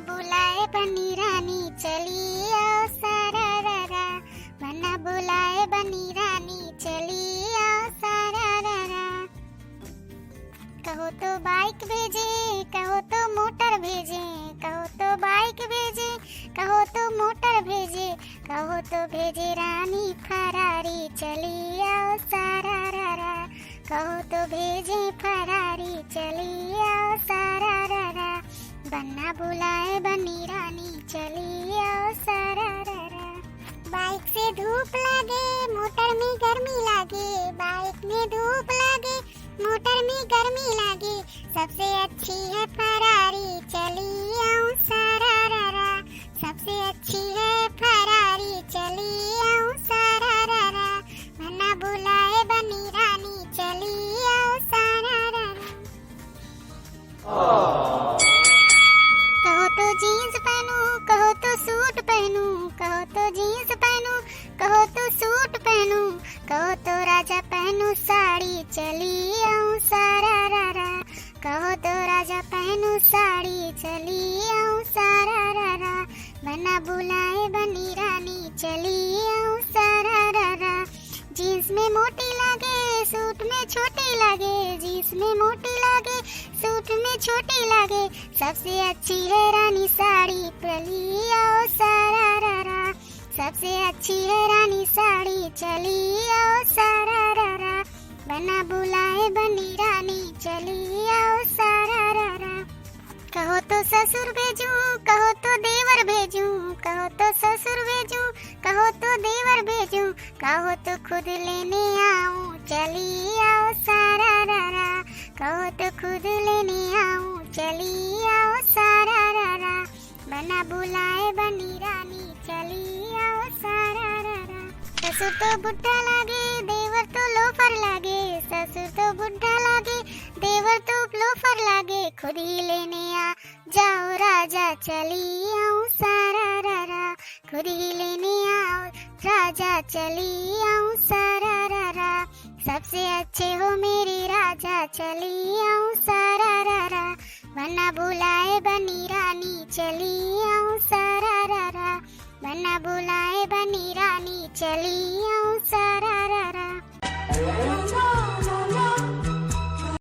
बुलाए बनी रानी चली आओ सारारा, बन्ना बुलाए बनी रानी चली आओ सारारा। कहो तो बाइक भेजे, कहो तो मोटर भेजे, कहो तो बाइक भेजे, कहो तो मोटर भेजे, कहो तो भेजे रानी फरारी चली आओ सारारा, कहो तो भेजे फरारी चली आओ सारारा, बन्ना बुलाए बनी रानी चली आओ सारारा। बाइक से धूप लागे मोटर में गर्मी लागे, बाइक में धूप लागे मोटर में गर्मी लागे, सबसे अच्छी है फरारी चली आऊं सारारा, सबसे अच्छी है फरारी चली आऊं सारारा, बन्ना बुलाए बनी रानी चली आओ सारारा। कहो तो जीन्स पहनूं, कहो तो सूट पहनूं, कहो तो जीन्स पहनूं, कहो तो सूट पहनूं, कहो तो राजा पहनूं साड़ी चली आऊं सारारा, कहो तो राजा पहनूं साड़ी चली आऊं सारारा, बन्ना बुलाए बनी रानी चली आऊं सारारा। जीन्स में मोटी लागे सूट में छोटी लागे, जीन्स में मोटी लागे सूट में छोटी लागे, सबसे अच्छी है रानी साड़ी चली आओ सारारा, सबसे अच्छी है रानी साड़ी चली आओ सारारा, बन्ना बुलाए बनी रानी चली आओ सारारा। कहो तो ससुर भेजूं, कहो तो देवर भेजूं, कहो तो ससुर भेजूं, कहो तो देवर भेजूं, कहो तो खुद लेने आऊं चली आओ सारारा, कहो तो खुद लेने आऊं चली आओ सारारा, बन्ना बुलाए बनी रानी चली आओ सारारा। ससुर तो बुढ़ा लागे देवर तो लोफर लागे, ससुर तो बुढ़ा लागे देवर तो लोफर लागे, खुद ही लेने आ जाओ राजा चली आऊं सारारा, खुद ही लेने आओ राजा चली आऊं सारारा, सबसे अच्छे हो मेरे राजा चली आऊं सारारा, बन्ना बुलाए बनी रानी चली आऊं सारारा, बन्ना बुलाए बनी रानी चली आऊं सारारा।